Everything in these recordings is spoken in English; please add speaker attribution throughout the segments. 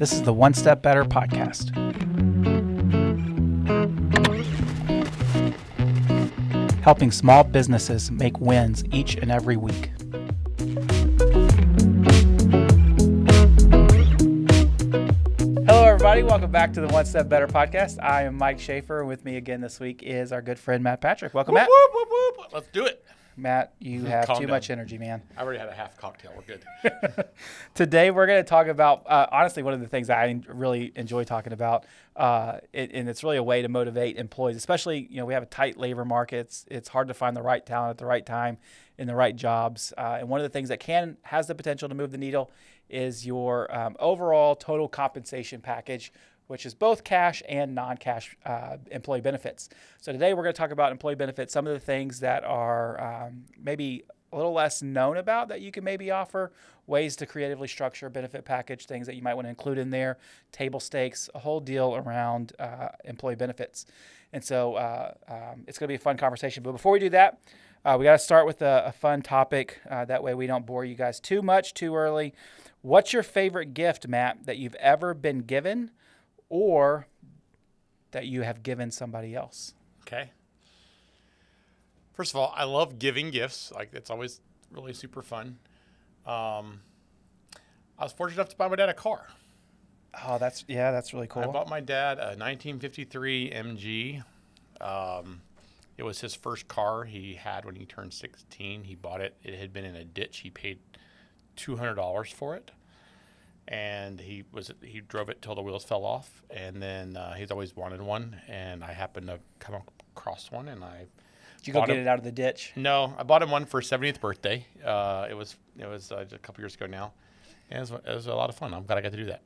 Speaker 1: This is the One Step Better podcast. Helping small businesses make wins each and every week. Hello, everybody. Welcome back to the One Step Better podcast. I am Mike Schaefer. With me again this week is our good friend, Matt Patrick. Welcome, Matt.
Speaker 2: Whoop, whoop, whoop. Let's do it.
Speaker 1: Matt, you have
Speaker 2: Calm
Speaker 1: too
Speaker 2: down.
Speaker 1: much energy, man.
Speaker 2: I already had a half cocktail. We're good.
Speaker 1: Today, we're going to talk about, honestly, one of the things I really enjoy talking about, and it's really a way to motivate employees, especially, we have a tight labor market. It's hard to find the right talent at the right time in the right jobs. And one of the things that has the potential to move the needle is your overall total compensation package, which is both cash and non-cash employee benefits. So today we're going to talk about employee benefits, some of the things that are maybe a little less known about that you can maybe offer, ways to creatively structure a benefit package, things that you might want to include in there, table stakes, a whole deal around employee benefits. And so it's going to be a fun conversation. But before we do that, we got to start with a fun topic. That way we don't bore you guys too much, too early. What's your favorite gift, Matt, that you've ever been given or that you have given somebody else?
Speaker 2: Okay. First of all, I love giving gifts. Like, it's always really super fun. I was fortunate enough to buy my dad a car.
Speaker 1: Oh, that's really cool.
Speaker 2: I bought my dad a 1953 MG. It was his first car he had when he turned 16. He bought it. It had been in a ditch. He paid $200 for it. And he drove it till the wheels fell off, and then he's always wanted one, and I happened to come across one, and
Speaker 1: Did you go get it out of the ditch?
Speaker 2: No, I bought him one for his 70th birthday. It was a couple years ago now, and it was a lot of fun. I'm glad I got to do that.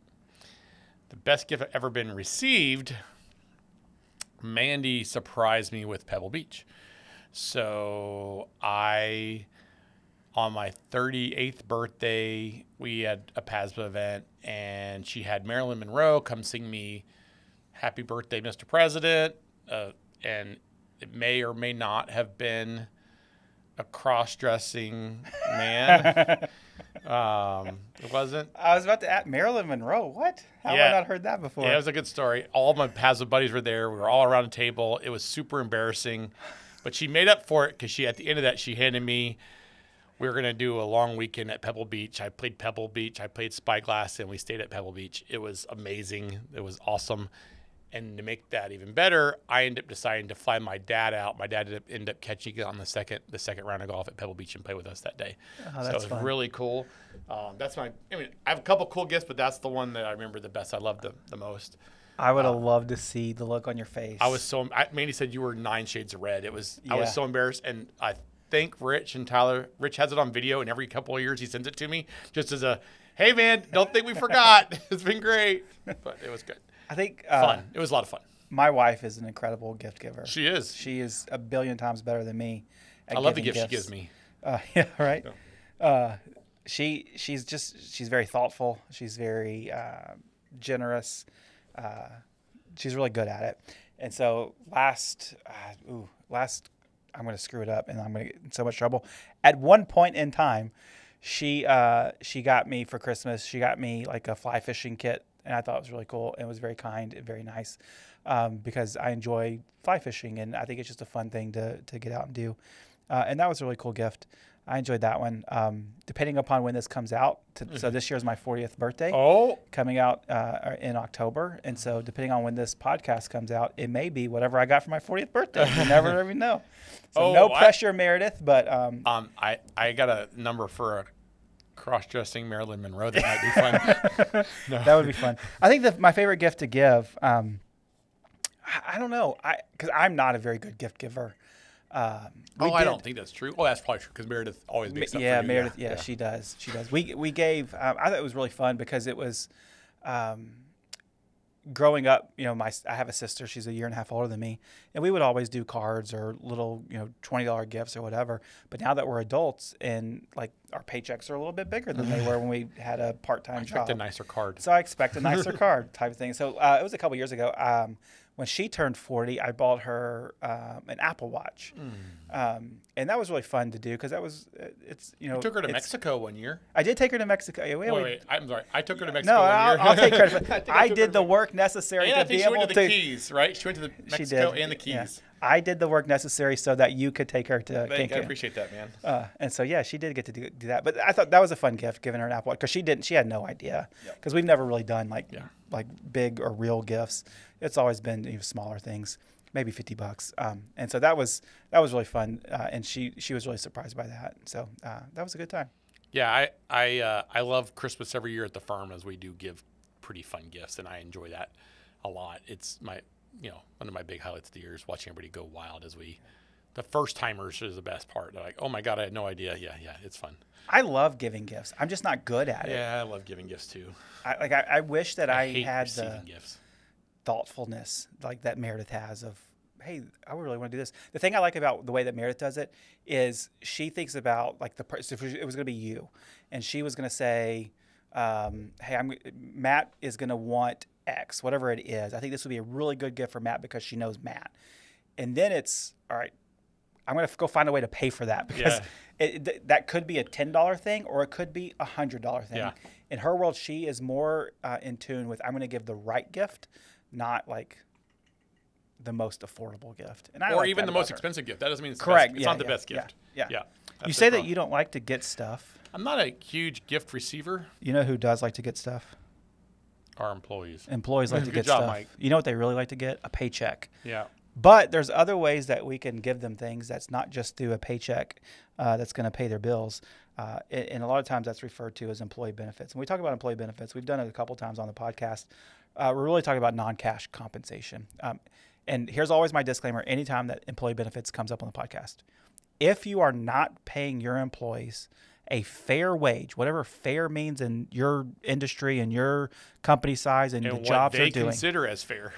Speaker 2: The best gift I've ever been received, Mandy surprised me with Pebble Beach. So on my 38th birthday, we had a PASMA event, and she had Marilyn Monroe come sing me Happy Birthday, Mr. President. And it may or may not have been a cross-dressing man. It wasn't.
Speaker 1: I was about to ask Marilyn Monroe. What? How have I not heard that before?
Speaker 2: Yeah, it was a good story. All my PASMA buddies were there. We were all around a table. It was super embarrassing. But she made up for it because at the end of that, she handed me, we were going to do a long weekend at Pebble Beach. I played Pebble Beach. I played Spyglass, and we stayed at Pebble Beach. It was amazing. It was awesome. And to make that even better, I ended up deciding to fly my dad out. My dad ended up catching it on the second round of golf at Pebble Beach and play with us that day.
Speaker 1: Oh, that's
Speaker 2: so it was
Speaker 1: fun.
Speaker 2: really cool. I have a couple cool gifts, but that's the one that I remember the best. I loved the most.
Speaker 1: I would have loved to see the look on your face.
Speaker 2: Mandy said you were 9 shades of red. I was
Speaker 1: Yeah.
Speaker 2: so embarrassed, and I thank Rich and Tyler. Rich has it on video, and every couple of years he sends it to me just as a, hey man, don't think we forgot. It's been great, but it was good.
Speaker 1: I think
Speaker 2: Fun. It was a lot of fun.
Speaker 1: my wife is an incredible gift giver.
Speaker 2: She is.
Speaker 1: She is a billion times better than me at
Speaker 2: I love the
Speaker 1: giving
Speaker 2: gift she
Speaker 1: gifts.
Speaker 2: gives me.
Speaker 1: Yeah, right. She's very thoughtful. She's very generous. She's really good at it. And so last, I'm going to screw it up and I'm going to get in so much trouble. At one point in time, she got me for Christmas. She got me like a fly fishing kit, and I thought it was really cool. And it was very kind and very nice because I enjoy fly fishing, and I think it's just a fun thing to get out and do. And that was a really cool gift. I enjoyed that one. Depending upon when this comes out, so this year is my 40th birthday.
Speaker 2: Oh,
Speaker 1: Coming out in October, and so depending on when this podcast comes out, it may be whatever I got for my 40th birthday. You never even know. So no pressure, Meredith. But
Speaker 2: I got a number for a cross-dressing Marilyn Monroe that might be fun. No.
Speaker 1: That would be fun. I think that my favorite gift to give. I don't know, because I'm not a very good gift giver.
Speaker 2: I don't think that's true. Oh, that's probably true because Meredith always makes up for you.
Speaker 1: Meredith. Yeah, she does. She does. We gave. I thought it was really fun because it was. Growing up, I have a sister. She's a year and a half older than me, and we would always do cards or little, $20 gifts or whatever. But now that we're adults and like our paychecks are a little bit bigger than they were when we had a part-time job.
Speaker 2: I expect a nicer card.
Speaker 1: So I expect a nicer card type of thing. So it was a couple years ago. when she turned 40, I bought her an Apple Watch. And that was really fun to do because
Speaker 2: You took her to Mexico one year.
Speaker 1: I did take her to Mexico. Yeah,
Speaker 2: Wait, I'm sorry. I took her to Mexico
Speaker 1: no,
Speaker 2: one year.
Speaker 1: I'll take credit. I did the work necessary
Speaker 2: and
Speaker 1: to
Speaker 2: I think
Speaker 1: be
Speaker 2: she went
Speaker 1: able
Speaker 2: to the Keys, right? She went to the Mexico and the Keys.
Speaker 1: Yeah. I did the work necessary so that you could take her to Cancun.
Speaker 2: I appreciate that, man.
Speaker 1: And so, yeah, she did get to do that. But I thought that was a fun gift, giving her an Apple Watch, because she had no idea. Because we've never really done like big or real gifts. It's always been smaller things, maybe $50. And so that was really fun. And she was really surprised by that. So that was a good time.
Speaker 2: Yeah, I love Christmas every year at the farm, as we do give pretty fun gifts, and I enjoy that a lot. It's one of my big highlights of the year is watching everybody go wild the first timers is the best part. They're like, oh my God, I had no idea. Yeah, it's fun.
Speaker 1: I love giving gifts. I'm just not good at it.
Speaker 2: Yeah, I love giving gifts too.
Speaker 1: I wish that I
Speaker 2: hate
Speaker 1: had
Speaker 2: receiving
Speaker 1: the
Speaker 2: gifts.
Speaker 1: thoughtfulness like that Meredith has of, hey, I really want to do this. The thing I like about the way that Meredith does it is she thinks about like the person. If it was going to be you, and she was going to say, hey, Matt is going to want X, whatever it is. I think this would be a really good gift for Matt because she knows Matt. And then it's, all right, I'm going to go find a way to pay for that because that could be a $10 thing or it could be a $100 thing. Yeah. In her world, she is more in tune with, I'm going to give the right gift, not like the most affordable gift. And
Speaker 2: or even the most expensive gift. That doesn't mean it's
Speaker 1: correct.
Speaker 2: It's not the best gift.
Speaker 1: Yeah. You say that you don't like to get stuff.
Speaker 2: I'm not a huge gift receiver.
Speaker 1: You know who does like to get stuff?
Speaker 2: Our employees.
Speaker 1: Employees like to get stuff. Mike. You know what they really like to get? A paycheck.
Speaker 2: Yeah.
Speaker 1: But there's other ways that we can give them things that's not just through a paycheck that's going to pay their bills. And a lot of times that's referred to as employee benefits. When we talk about employee benefits, we've done it a couple times on the podcast. We're really talking about non-cash compensation. And here's always my disclaimer anytime that employee benefits comes up on the podcast. If you are not paying your employees a fair wage, whatever fair means in your industry and your company size and the jobs they're doing.
Speaker 2: What they consider as fair.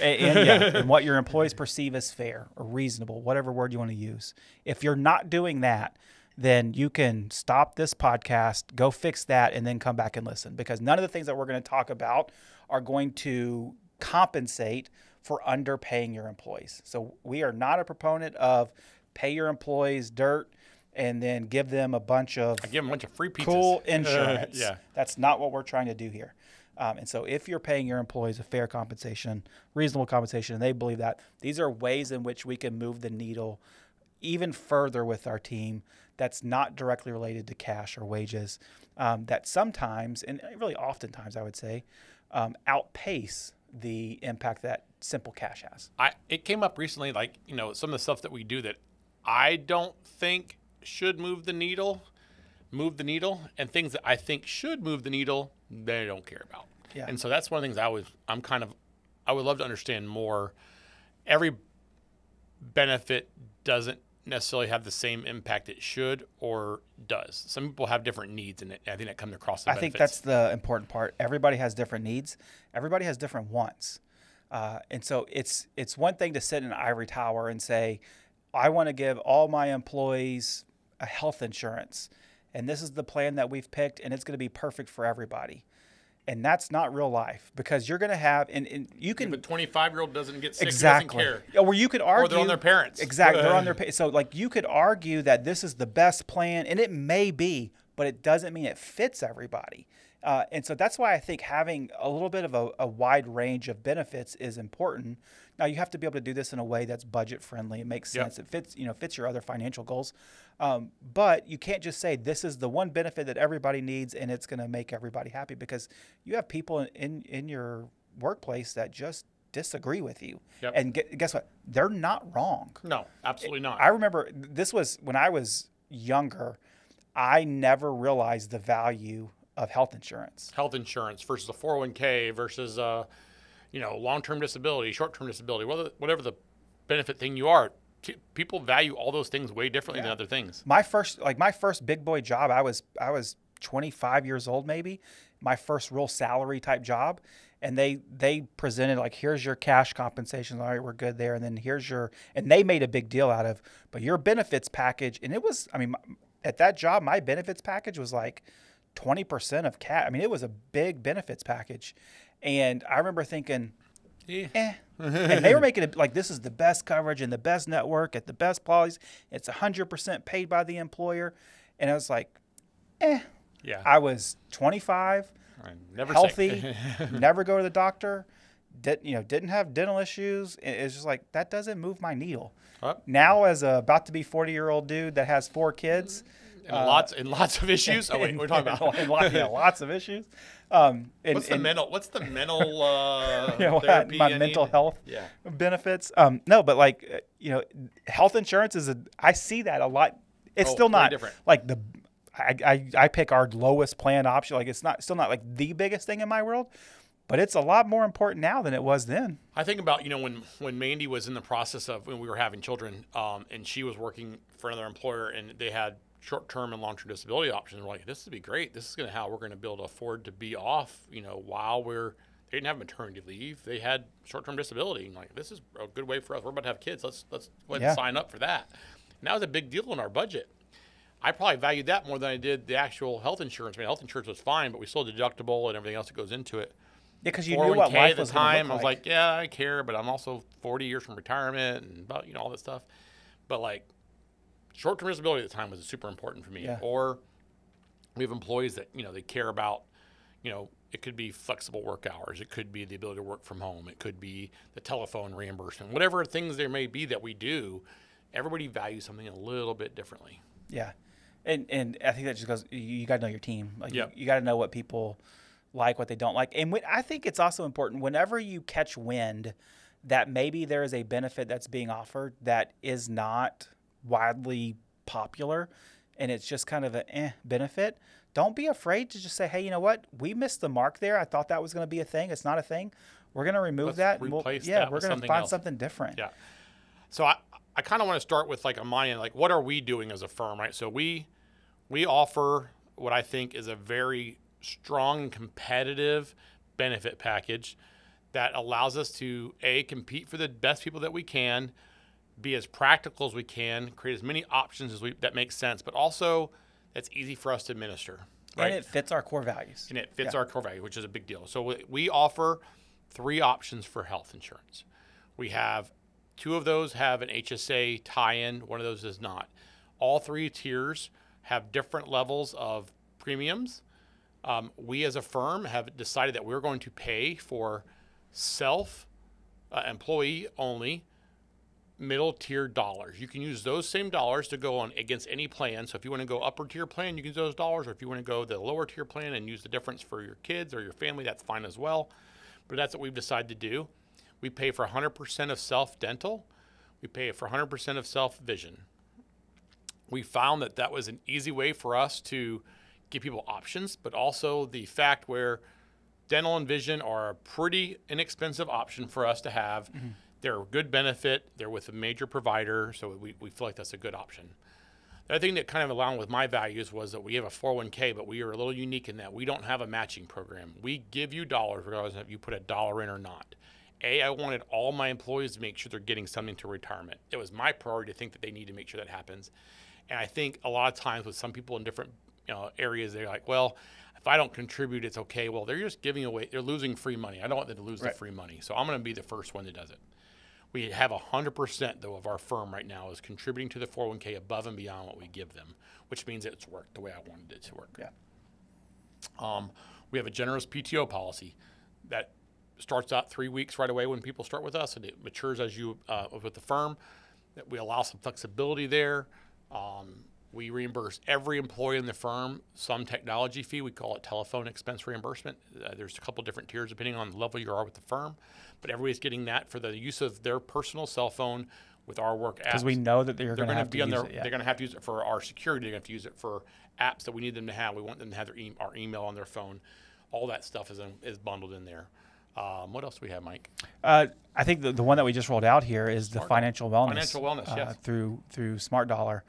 Speaker 1: And what your employees perceive as fair or reasonable, whatever word you want to use. If you're not doing that, then you can stop this podcast, go fix that, and then come back and listen. Because none of the things that we're going to talk about are going to compensate for underpaying your employees. So we are not a proponent of pay your employees dirt and then give them a bunch of
Speaker 2: free pizzas.
Speaker 1: Cool insurance. That's not what we're trying to do here. And so if you're paying your employees a fair compensation, reasonable compensation, and they believe that, these are ways in which we can move the needle even further with our team that's not directly related to cash or wages, that sometimes, and really oftentimes I would say, outpace the impact that simple cash has.
Speaker 2: It came up recently, some of the stuff that we do that I don't think should move the needle, and things that I think should move the needle, they don't care about.
Speaker 1: Yeah.
Speaker 2: And so that's one of the things I would love to understand more. Every benefit doesn't necessarily have the same impact it should or does. Some people have different needs, and I think that comes across the benefits.
Speaker 1: I think that's the important part. Everybody has different needs. Everybody has different wants. And so it's one thing to sit in an ivory tower and say, I want to give all my employees a health insurance, and this is the plan that we've picked, and it's going to be perfect for everybody. And that's not real life, because you're going to have, and you can.
Speaker 2: But 25-year-old doesn't get sick.
Speaker 1: Exactly.
Speaker 2: He doesn't care.
Speaker 1: Or you could argue.
Speaker 2: Or they're on their parents.
Speaker 1: Exactly. They're on their. So you could argue that this is the best plan, and it may be, but it doesn't mean it fits everybody. And so that's why I think having a little bit of a wide range of benefits is important. Now you have to be able to do this in a way that's budget friendly. It makes sense. It fits your other financial goals. But you can't just say this is the one benefit that everybody needs and it's going to make everybody happy, because you have people in your workplace that just disagree with you.
Speaker 2: Yep.
Speaker 1: And guess what? They're not wrong.
Speaker 2: No, absolutely not.
Speaker 1: I remember this was when I was younger. I never realized the value of health insurance.
Speaker 2: Health insurance versus a 401k versus long-term disability, short-term disability, whatever the benefit thing you are. People value all those things way differently than other things.
Speaker 1: My first big boy job, I was 25 years old maybe. My first real salary type job, and they presented like, here's your cash compensation. All right, we're good there. And then and they made a big deal out of, but your benefits package, and it was, at that job, my benefits package was like 20% of cash. It was a big benefits package. And I remember thinking, And they were making it like this is the best coverage and the best network at the best policies. It's 100% paid by the employer. And I was like,
Speaker 2: Yeah.
Speaker 1: I was 25,
Speaker 2: Never
Speaker 1: healthy, never go to the doctor, didn't have dental issues. It's just like, that doesn't move my needle. Now, as a about to be 40-year-old dude that has 4 kids,
Speaker 2: and lots of issues. Oh wait, we're talking about
Speaker 1: lots of issues.
Speaker 2: What's the mental therapy?
Speaker 1: My mental health
Speaker 2: Yeah.
Speaker 1: benefits. No, but like health insurance I see that a lot. It's still not
Speaker 2: different.
Speaker 1: Like I pick our lowest plan option. Like it's still not like the biggest thing in my world, but it's a lot more important now than it was then.
Speaker 2: I think about when Mandy was in the process of when we were having children, and she was working for another employer, and they had short-term and long-term disability options. We're like, this would be great. This is how we're going to be able to afford to be off. While they didn't have maternity leave, they had short-term disability. And like, this is a good way for us. We're about to have kids. Let's go ahead and sign up for that. And that was a big deal in our budget. I probably valued that more than I did the actual health insurance. I mean, health insurance was fine, but we still had deductible and everything else that goes into it.
Speaker 1: Yeah, because you knew what life was
Speaker 2: at the time. I was like, yeah, I care, but I'm also 40 years from retirement and about all that stuff. But like, short-term disability at the time was super important for me.
Speaker 1: Yeah.
Speaker 2: Or we have employees that they care about. It could be flexible work hours. It could be the ability to work from home. It could be the telephone reimbursement. Whatever things there may be that we do, everybody values something a little bit differently.
Speaker 1: Yeah. And I think that just goes, you got to know your team. Like
Speaker 2: Yep.
Speaker 1: you got to know what people like, what they don't like. And I think it's also important whenever you catch wind that maybe there is a benefit that's being offered that is not widely popular and it's just kind of a benefit, don't be afraid to just say, hey, you know what? We missed the mark there. I thought that was going to be a thing. It's not a thing. We're going to remove that. And we're going to find something different.
Speaker 2: Yeah. So I kind of want to start with like a mind, like what are we doing as a firm, right? So we offer what I think is a very strong and competitive benefit package that allows us to compete for the best people that we can, be as practical as we can, create as many options as that make sense, but also that's easy for us to administer. Right?
Speaker 1: And it fits our core values.
Speaker 2: And it fits our core value, which is a big deal. So we offer 3 options for health insurance. We have 2 of those have an HSA tie-in. One of those does not. All 3 tiers have different levels of premiums. We as a firm have decided that we're going to pay for employee only middle tier dollars. You can use those same dollars to go on against any plan. So if you want to go upper tier plan, you can use those dollars. Or if you want to go the lower tier plan and use the difference for your kids or your family, that's fine as well. But that's what we've decided to do. We pay for 100% of self-dental. We pay for 100% of self-vision. We found that was an easy way for us to give people options, but also the fact where dental and vision are a pretty inexpensive option for us to have. Mm-hmm. They're a good benefit. They're with a major provider, so we feel like that's a good option. The other thing that kind of aligned with my values was that we have a 401k, but we are a little unique in that we don't have a matching program. We give you dollars regardless of if you put a dollar in or not. I wanted all my employees to make sure they're getting something to retirement. It was my priority to think that they need to make sure that happens. And I think a lot of times with some people in different areas, they're like, well, if I don't contribute, it's okay. Well, they're just giving away, they're losing free money. I don't want them to lose the free money. So I'm going to be the first one that does it. We have 100% though of our firm right now is contributing to the 401k above and beyond what we give them, which means it's worked the way I wanted it to work.
Speaker 1: Yeah.
Speaker 2: We have a generous PTO policy that starts out 3 weeks right away when people start with us, and it matures as you with the firm. That we allow some flexibility there. We reimburse every employee in the firm some technology fee. We call it telephone expense reimbursement. There's a couple different tiers depending on the level you are with the firm, but everybody's getting that for the use of their personal cell phone with our work apps.
Speaker 1: Because we know that they're going to have to use it. Yeah.
Speaker 2: They're going to have to use it for our security. They're going to have to use it for apps that we need them to have. We want them to have our email on their phone. All that stuff is bundled in there. What else do we have, Mike?
Speaker 1: I think the one that we just rolled out here is the financial wellness.
Speaker 2: Financial wellness, yes.
Speaker 1: Through Smart Dollar,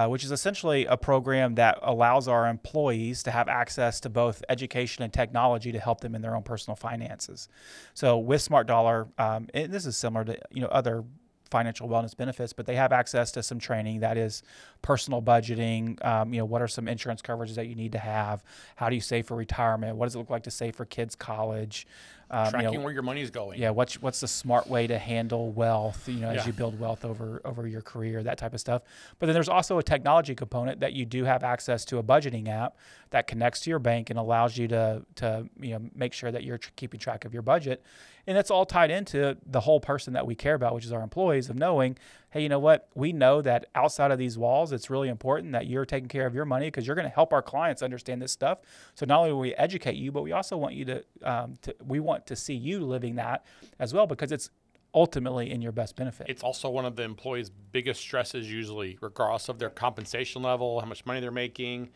Speaker 1: which is essentially a program that allows our employees to have access to both education and technology to help them in their own personal finances. So with Smart Dollar, and this is similar to other financial wellness benefits, but they have access to some training that is personal budgeting. What are some insurance coverages that you need to have? How do you save for retirement? What does it look like to save for kids' college?
Speaker 2: Tracking where your money's going.
Speaker 1: Yeah, what's the smart way to handle wealth, as
Speaker 2: Yeah.
Speaker 1: you build wealth over your career, that type of stuff. But then there's also a technology component that you do have access to a budgeting app that connects to your bank and allows you to make sure that you're keeping track of your budget. And that's all tied into the whole person that we care about, which is our employees, of knowing, hey, you know what? We know that outside of these walls, it's really important that you're taking care of your money because you're going to help our clients understand this stuff. So not only will we educate you, but we also want you we want to see you living that as well, because it's ultimately in your best benefit.
Speaker 2: It's also one of the employees' biggest stresses usually, regardless of their compensation level, how much money they're making,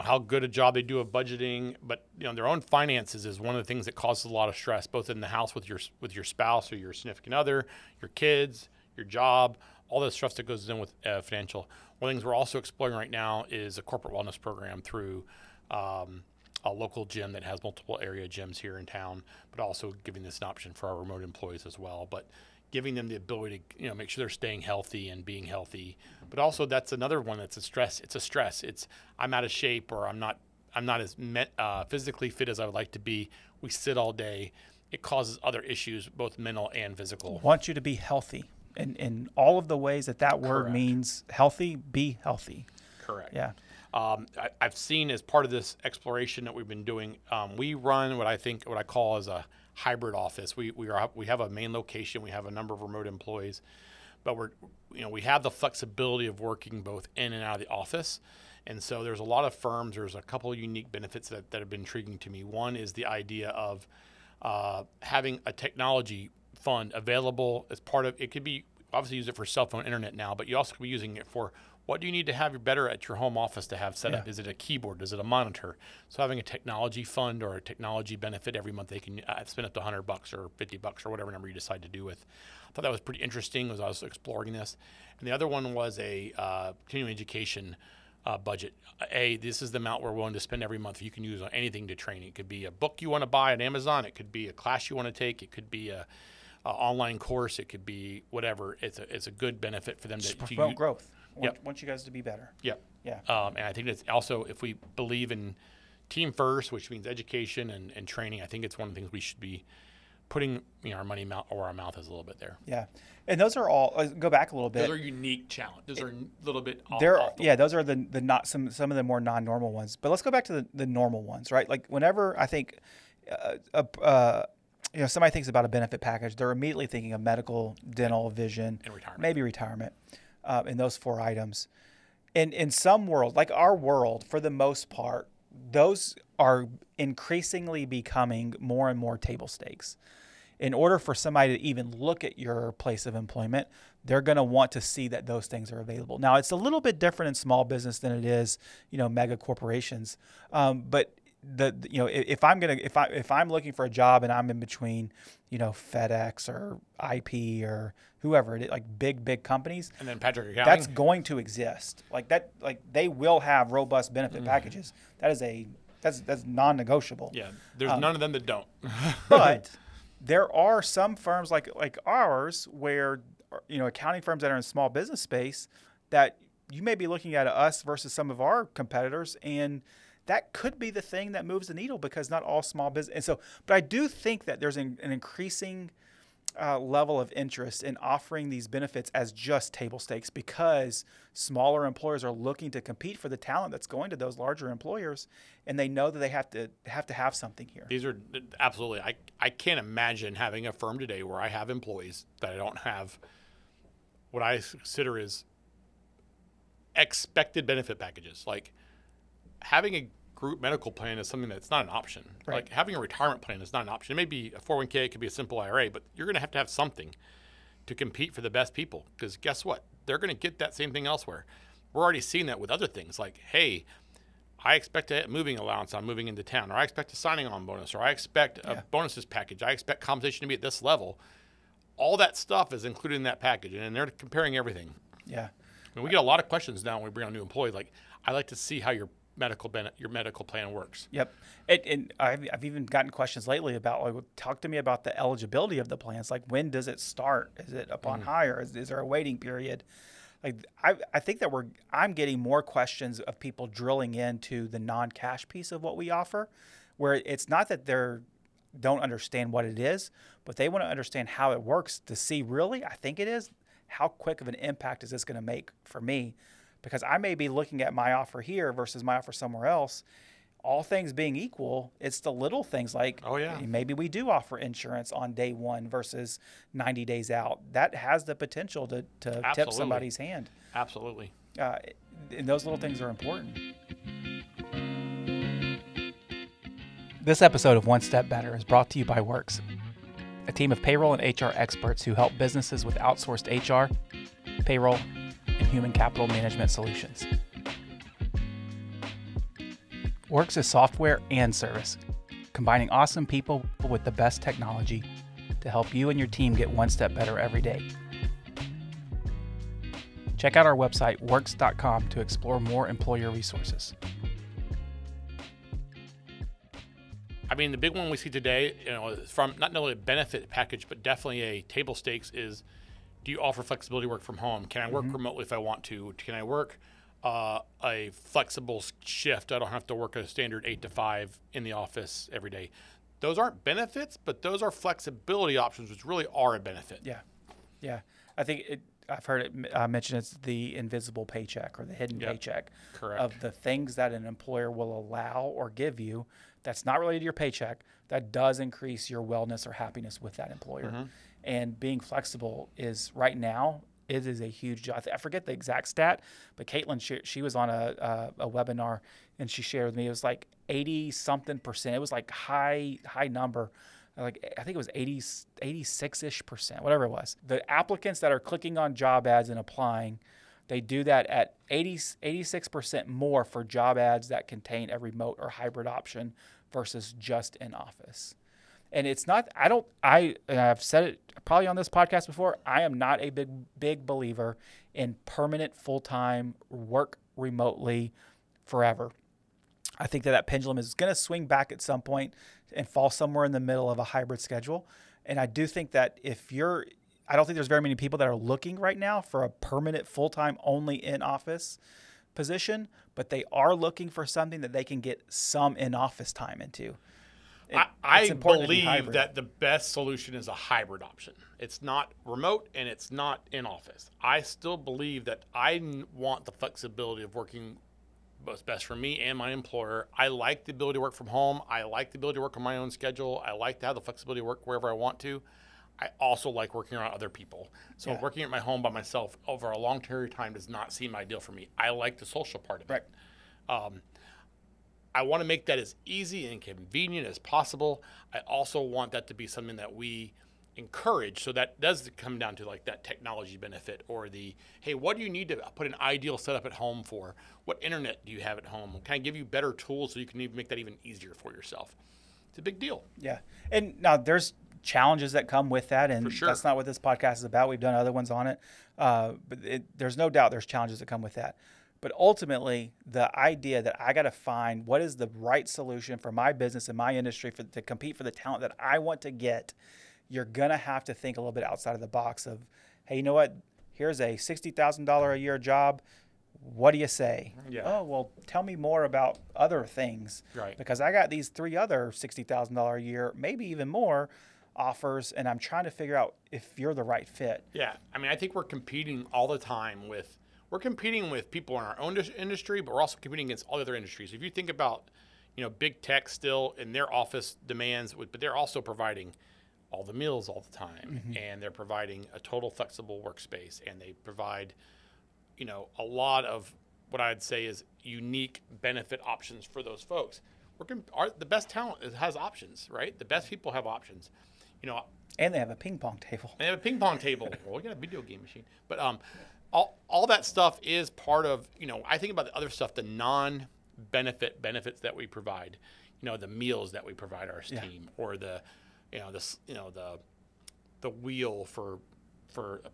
Speaker 2: how good a job they do of budgeting. But their own finances is one of the things that causes a lot of stress, both in the house with your spouse or your significant other, your kids, your job, all the stress that goes in with financial. One of the things we're also exploring right now is a corporate wellness program through a local gym that has multiple area gyms here in town, but also giving this an option for our remote employees as well. But giving them the ability to make sure they're staying healthy and being healthy. But also that's another one that's a stress. It's a stress. It's I'm out of shape, or I'm not as physically fit as I would like to be. We sit all day. It causes other issues, both mental and physical.
Speaker 1: Want you to be healthy. In all of the ways that word
Speaker 2: Correct.
Speaker 1: means healthy, be healthy.
Speaker 2: Correct.
Speaker 1: Yeah.
Speaker 2: I've seen as part of this exploration that we've been doing, we run what I call as a hybrid office. We have a main location. We have a number of remote employees, but we have the flexibility of working both in and out of the office. And so there's a lot of firms. There's a couple of unique benefits that have been intriguing to me. One is the idea of having a technology fund available as part of it. Could be obviously use it for cell phone internet now, but you also could be using it for what do you need to have better at your home office to have set up? Is it a keyboard? Is it a monitor? So having a technology fund or a technology benefit every month, they can spend up to $100 or $50 or whatever number you decide to do with. I thought that was pretty interesting as I was exploring this. And the other one was a continuing education budget. This is the amount we're willing to spend every month. You can use on anything to train. It could be a book you want to buy on Amazon. It could be a class you want to take. It could be a online course. It could be whatever. It's a good benefit for them to
Speaker 1: promote growth.
Speaker 2: Yep.
Speaker 1: Want you guys to be better.
Speaker 2: Yeah.
Speaker 1: Yeah.
Speaker 2: And I think it's also, if we believe in team first, which means education and training, I think it's one of the things we should be putting our money where our mouth is a little bit there.
Speaker 1: Yeah. And those are all, go back a little bit.
Speaker 2: Those are unique challenges. Those are a little bit off.
Speaker 1: Those are the not some of the more non-normal ones. But let's go back to the normal ones, right? Like whenever I think somebody thinks about a benefit package, they're immediately thinking of medical, dental, vision,
Speaker 2: and retirement.
Speaker 1: Maybe retirement, in those four items. In some world, like our world, for the most part, those are increasingly becoming more and more table stakes. In order for somebody to even look at your place of employment, they're going to want to see that those things are available. Now, it's a little bit different in small business than it is, mega corporations. But if I'm looking for a job and I'm in between, FedEx or IP or whoever it is, like big companies,
Speaker 2: and then Patrick Accounting,
Speaker 1: that's going to exist. Like they will have robust benefit packages. That's non-negotiable.
Speaker 2: Yeah, there's none of them that don't.
Speaker 1: But there are some firms like ours where, accounting firms that are in small business space that you may be looking at us versus some of our competitors, and that could be the thing that moves the needle, because not all small business. And so, but I do think that there's an increasing level of interest in offering these benefits as just table stakes, because smaller employers are looking to compete for the talent that's going to those larger employers, and they know that they have to have something here.
Speaker 2: These are absolutely. I can't imagine having a firm today where I have employees that I don't have what I consider is expected benefit packages. Like having a group medical plan is something that's not an option.
Speaker 1: Right.
Speaker 2: Like having a retirement plan is not an option. It may be a 401k, it could be a simple IRA, but you're going to have something to compete for the best people, because guess what? They're going to get that same thing elsewhere. We're already seeing that with other things like, hey, I expect a moving allowance on moving into town, or I expect a signing on bonus, or I expect a bonuses package. I expect compensation to be at this level. All that stuff is included in that package, and they're comparing everything.
Speaker 1: Yeah.
Speaker 2: I mean, we get a lot of questions now when we bring on new employees, like, I like to see how your medical plan works.
Speaker 1: Yep. And I've even gotten questions lately about, like, talk to me about the eligibility of the plans. Like, when does it start? Is it upon hire? Is there a waiting period? Like, I think that I'm getting more questions of people drilling into the non-cash piece of what we offer, where it's not that they're don't understand what it is, but they want to understand how it works to see, really, I think it is, how quick of an impact is this going to make for me? Because I may be looking at my offer here versus my offer somewhere else. All things being equal, it's the little things like, maybe we do offer insurance on day one versus 90 days out. That has the potential to tip somebody's hand.
Speaker 2: Absolutely.
Speaker 1: And those little things are important. This episode of One Step Better is brought to you by Works, a team of payroll and HR experts who help businesses with outsourced HR, payroll, and human capital management solutions. Works is software and service, combining awesome people with the best technology to help you and your team get one step better every day. Check out our website, works.com, to explore more employer resources.
Speaker 2: I mean, the big one we see today, from not only a benefit package, but definitely a table stakes is, do you offer flexibility work from home? Can I work remotely if I want to? Can I work a flexible shift? I don't have to work a standard 8 to 5 in the office every day. Those aren't benefits, but those are flexibility options, which really are a benefit.
Speaker 1: Yeah. I think I've heard it mentioned it's the invisible paycheck or the hidden paycheck.
Speaker 2: Correct.
Speaker 1: Of the things that an employer will allow or give you that's not related to your paycheck that does increase your wellness or happiness with that employer. And being flexible is, right now, it is a huge job. I forget the exact stat, but Caitlin, she was on a webinar and she shared with me, it was like 80-something%. It was like high number. Like, I think it was 86-ish%, whatever it was. The applicants that are clicking on job ads and applying, they do that at 86% more for job ads that contain a remote or hybrid option versus just in office. And it's not, and I've said it probably on this podcast before, I am not a big believer in permanent full-time work remotely forever. I think that pendulum is going to swing back at some point and fall somewhere in the middle of a hybrid schedule. And I do think that I don't think there's very many people that are looking right now for a permanent full-time only in-office position, but they are looking for something that they can get some in-office time into.
Speaker 2: I believe that the best solution is a hybrid option. It's not remote and it's not in office. I still believe that I want the flexibility of working what's best for me and my employer. I like the ability to work from home. I like the ability to work on my own schedule. I like to have the flexibility to work wherever I want to. I also like working around other people. So working at my home by myself over a long period of time does not seem ideal for me. I like the social part of it. I want to make that as easy and convenient as possible. I also want that to be something that we encourage. So that does come down to like that technology benefit or hey, what do you need to put an ideal setup at home for? What internet do you have at home? Can I give you better tools so you can even make that even easier for yourself? It's a big deal.
Speaker 1: Yeah. And now there's challenges that come with that. And that's not what this podcast is about. We've done other ones on it. But there's no doubt there's challenges that come with that. But ultimately, the idea that I got to find what is the right solution for my business and my industry to compete for the talent that I want to get, you're going to have to think a little bit outside of the box of, hey, you know what? Here's a $60,000 a year job. What do you say? Oh, well, tell me more about other things.
Speaker 2: Right.
Speaker 1: Because I got these 3 other $60,000 a year, maybe even more offers, and I'm trying to figure out if you're the right fit.
Speaker 2: Yeah. I mean, I think we're competing all the time with people in our own industry, but we're also competing against all other industries. If you think about, big tech still in their office demands, but they're also providing all the meals all the time, and they're providing a total flexible workspace, and they provide, a lot of what I'd say is unique benefit options for those folks. The best talent has options, right? The best people have options,
Speaker 1: And they have a ping pong table.
Speaker 2: Well, we got a video game machine, but all that stuff is part of, I think about the other stuff, the non-benefit benefits that we provide, the meals that we provide our team, or the wheel for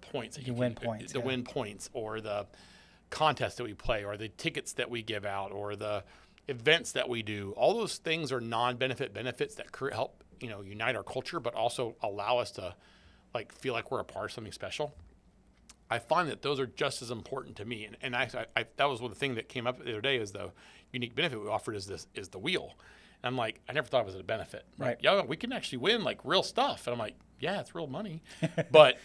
Speaker 2: points that you
Speaker 1: win points,
Speaker 2: win points, or the contests that we play, or the tickets that we give out, or the events that we do. All those things are non-benefit benefits that help, unite our culture, but also allow us to feel like we're a part of something special. I find that those are just as important to me. And I that was one of the things that came up the other day is the unique benefit we offered is the wheel. I'm like, I never thought it was a benefit.
Speaker 1: Right.
Speaker 2: Like, yeah, we can actually win like real stuff. And I'm like, yeah, it's real money. But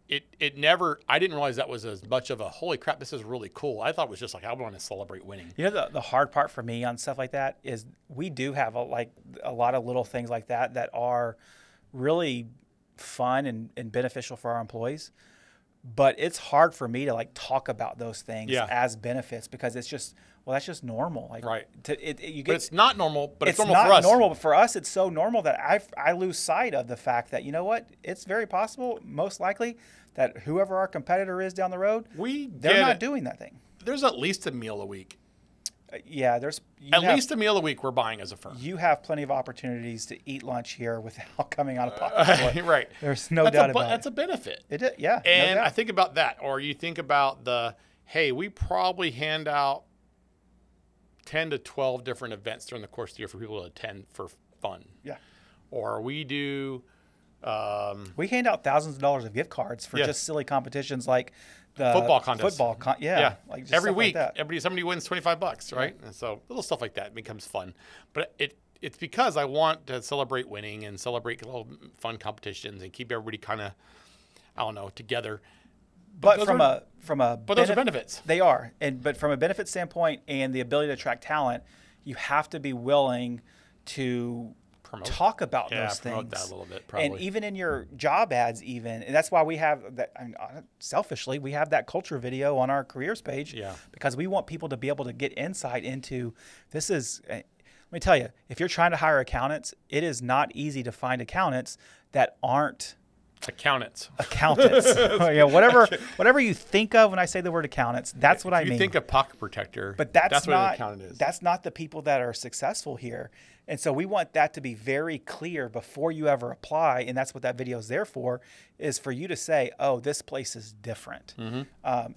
Speaker 2: it never, I didn't realize that was as much of a, holy crap, this is really cool. I thought it was just like, I want to celebrate winning.
Speaker 1: You know, the hard part for me on stuff like that is we do have a lot of little things like that are really fun and beneficial for our employees. But it's hard for me to like talk about those things as benefits because it's just, well, that's just normal. Like,
Speaker 2: right.
Speaker 1: But
Speaker 2: it's not normal, but it's normal
Speaker 1: not
Speaker 2: for us.
Speaker 1: normal, but for us, it's so normal that I lose sight of the fact that, you know what, it's very possible, most likely, that whoever our competitor is down the road, they're not doing that thing.
Speaker 2: There's at least a meal a week.
Speaker 1: Yeah,
Speaker 2: at least a meal a week we're buying as a firm.
Speaker 1: You have plenty of opportunities to eat lunch here without coming out of pocket.
Speaker 2: Right.
Speaker 1: There's no doubt about it.
Speaker 2: That's a benefit.
Speaker 1: It is, yeah.
Speaker 2: And
Speaker 1: no doubt.
Speaker 2: I think about that. Or you think about hey, we probably hand out 10 to 12 different events during the course of the year for people to attend for fun.
Speaker 1: Yeah.
Speaker 2: Or we do...
Speaker 1: we hand out thousands of dollars of gift cards for just silly competitions like the
Speaker 2: football contest.
Speaker 1: Like just
Speaker 2: every week,
Speaker 1: like that.
Speaker 2: somebody wins $25, right? And so little stuff like that becomes fun. But it's because I want to celebrate winning and celebrate little fun competitions and keep everybody kind of, I don't know, together.
Speaker 1: But
Speaker 2: those are benefits.
Speaker 1: They are, but from a benefit standpoint and the ability to attract talent, you have to be willing to talk about those things.
Speaker 2: That a little bit, probably.
Speaker 1: And even in your job ads, and that's why we have that. I mean, selfishly, we have that culture video on our careers page, because we want people to be able to get insight into this. Let me tell you, if you're trying to hire accountants, it is not easy to find accountants that aren't accountants. Whatever you think of when I say the word accountants, that's what I mean.
Speaker 2: You think of pocket protector,
Speaker 1: but that's
Speaker 2: what an accountant is.
Speaker 1: That's not the people that are successful here. And so we want that to be very clear before you ever apply. And that's what that video is there for, is for you to say, oh, this place is different.
Speaker 2: Mm-hmm.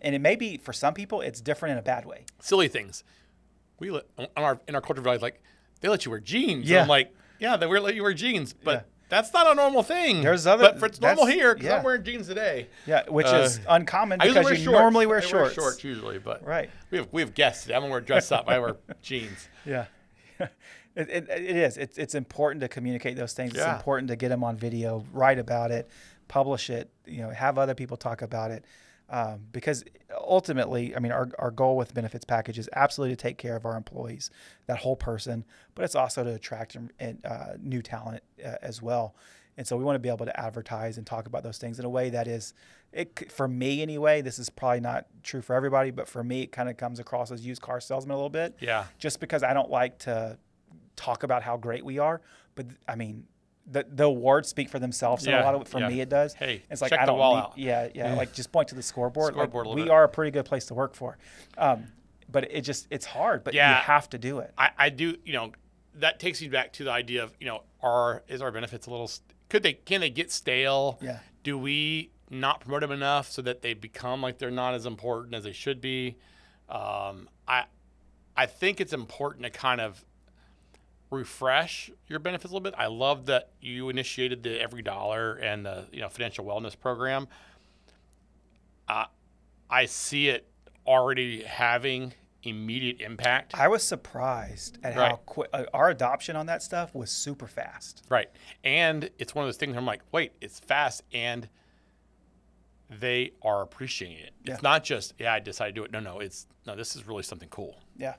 Speaker 1: And it may be, for some people, it's different in a bad way.
Speaker 2: Silly things. In our culture values, like, they let you wear jeans.
Speaker 1: Yeah.
Speaker 2: And I'm like, yeah, they let you wear jeans. But that's not a normal thing.
Speaker 1: But
Speaker 2: it's normal here because I'm wearing jeans today.
Speaker 1: Yeah, which is uncommon because you normally wear shorts.
Speaker 2: I wear shorts usually, but
Speaker 1: right.
Speaker 2: We have guests today. I'm going to wear dress up. I wear jeans.
Speaker 1: Yeah. It is. It's important to communicate those things. It's important to get them on video, write about it, publish it, have other people talk about it. Because ultimately, I mean, our goal with benefits package is absolutely to take care of our employees, that whole person, but it's also to attract new talent as well. And so we want to be able to advertise and talk about those things in a way that is, for me anyway, this is probably not true for everybody, but for me, it kind of comes across as used car salesman a little bit.
Speaker 2: Yeah.
Speaker 1: Just because I don't like to talk about how great we are, but I mean, the awards speak for themselves. And a lot of it, for me, it does.
Speaker 2: Hey,
Speaker 1: it's like
Speaker 2: check
Speaker 1: I don't
Speaker 2: the wall
Speaker 1: need,
Speaker 2: out.
Speaker 1: Yeah. Like just point to the scoreboard. We
Speaker 2: bit.
Speaker 1: are a pretty good place to work for, but it's hard. But you have to do it.
Speaker 2: I do. That takes me back to the idea of is our benefits a little? Can they get stale?
Speaker 1: Yeah.
Speaker 2: Do we not promote them enough so that they become like they're not as important as they should be? I think it's important to kind of refresh your benefits a little bit. I love that you initiated the Every Dollar and the financial wellness program. I see it already having immediate impact.
Speaker 1: I was surprised at how quick our adoption on that stuff was. Super fast.
Speaker 2: Right, and it's one of those things where I'm like, wait, it's fast, and they are appreciating it. It's not just I decided to do it. No, this is really something cool.
Speaker 1: Yeah.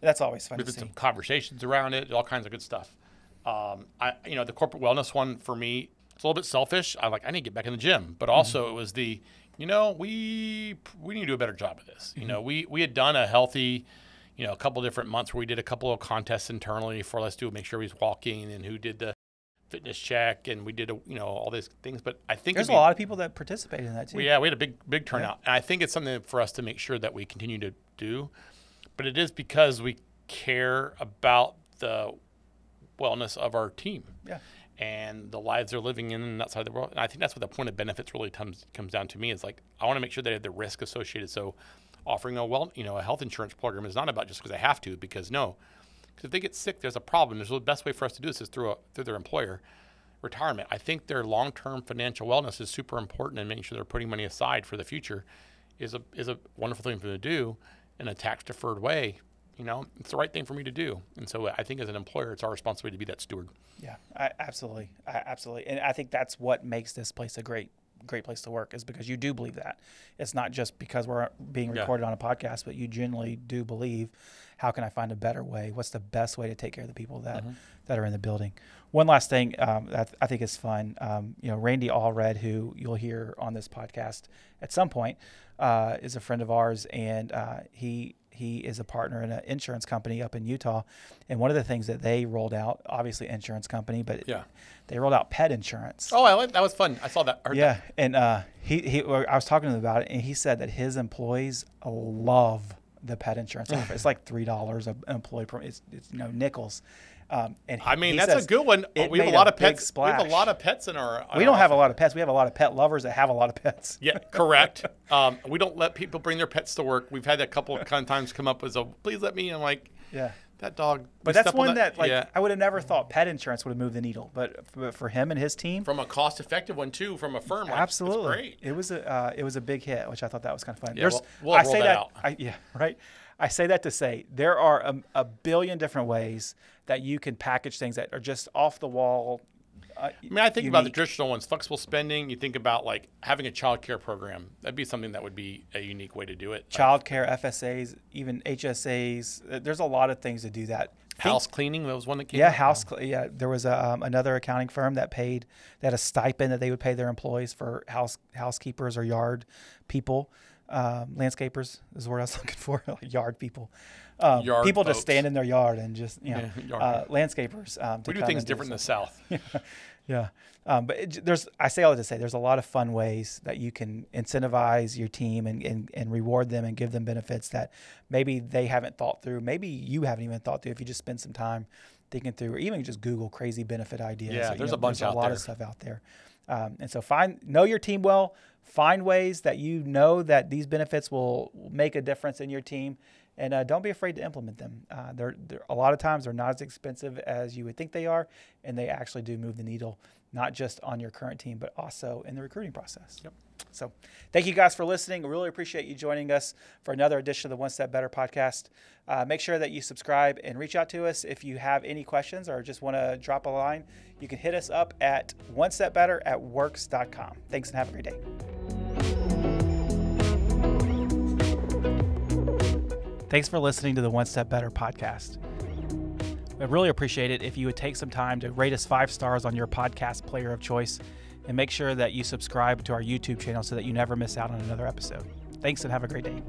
Speaker 1: That's always fun to see.
Speaker 2: Some conversations around it, all kinds of good stuff. The corporate wellness one for me, it's a little bit selfish. I need to get back in the gym, but also it was we need to do a better job of this. We had done a healthy, a couple different months where we did a couple of contests internally for make sure he's walking and who did the fitness check, and we did all these things. But I think
Speaker 1: there's a lot of people that participated in that too.
Speaker 2: We had a big turnout, and I think it's something for us to make sure that we continue to do. But it is because we care about the wellness of our team and the lives they're living in outside the world. And I think that's what the point of benefits really comes down to me, is like, I want to make sure they have the risk associated. So offering a health insurance program is not about just because they have to, because if they get sick, there's a problem. The best way for us to do this is through their employer retirement. I think their long-term financial wellness is super important, and making sure they're putting money aside for the future is a wonderful thing for them to do in a tax-deferred way. it's the right thing for me to do. And so I think as an employer, it's our responsibility to be that steward.
Speaker 1: Yeah, absolutely. Absolutely. And I think that's what makes this place a great place to work, is because you do believe that. It's not just because we're being recorded on a podcast, but you genuinely do believe, how can I find a better way? What's the best way to take care of the people that are in the building? One last thing that I think is fun, Randy Allred, who you'll hear on this podcast at some point, is a friend of ours, and he is a partner in an insurance company up in Utah. And one of the things that they rolled out, obviously insurance company, but they rolled out pet insurance.
Speaker 2: Oh, that was fun. I saw that. I heard that.
Speaker 1: And I was talking to him about it, and he said that his employees love the pet insurance offer. It's like $3 an employee per. It's nickels. And
Speaker 2: that's a good one. We have a lot of pets. We have a lot of pets in our.
Speaker 1: We don't have a lot of pets. We have a lot of pet lovers that have a lot of pets.
Speaker 2: Yeah, correct. We don't let people bring their pets to work. We've had a couple of times come up with please let me. I'm like, that dog.
Speaker 1: But that's one that I would have never thought pet insurance would have moved the needle. But for him and his team,
Speaker 2: from a cost-effective one too, from a firm,
Speaker 1: absolutely, it was a big hit, which I thought that was kind of fun.
Speaker 2: Yeah, we'll roll that out.
Speaker 1: Right. I say that to say there are a billion different ways that you can package things that are just off the wall.
Speaker 2: I think about the traditional ones, flexible spending. You think about like having a child care program. That'd be something that would be a unique way to do it.
Speaker 1: Child care, FSAs, even HSAs. There's a lot of things to do that.
Speaker 2: House cleaning, that was one that came out.
Speaker 1: There was another accounting firm that had a stipend that they would pay their employees for housekeepers or yard people. Landscapers is the word I was looking for. Yard people.
Speaker 2: Yard
Speaker 1: people
Speaker 2: folks.
Speaker 1: Just stand in their yard and just landscapers.
Speaker 2: We do things different in the South.
Speaker 1: Yeah. But I say all that to say there's a lot of fun ways that you can incentivize your team and reward them and give them benefits that maybe they haven't thought through. Maybe you haven't even thought through if you just spend some time thinking through, or even just Google crazy benefit ideas.
Speaker 2: Yeah, there's a bunch out there.
Speaker 1: There's a lot of stuff out there. And so know your team well, find ways that that these benefits will make a difference in your team, and don't be afraid to implement them. They're a lot of times they're not as expensive as you would think they are, and they actually do move the needle, not just on your current team, but also in the recruiting process.
Speaker 2: Yep.
Speaker 1: So thank you guys for listening. We really appreciate you joining us for another edition of the One Step Better podcast. Make sure that you subscribe and reach out to us if you have any questions or just want to drop a line. You can hit us up at onestepbetter@works.com. Thanks and have a great day. Thanks for listening to the One Step Better podcast. I'd really appreciate it if you would take some time to rate us 5 stars on your podcast player of choice, and make sure that you subscribe to our YouTube channel so that you never miss out on another episode. Thanks and have a great day.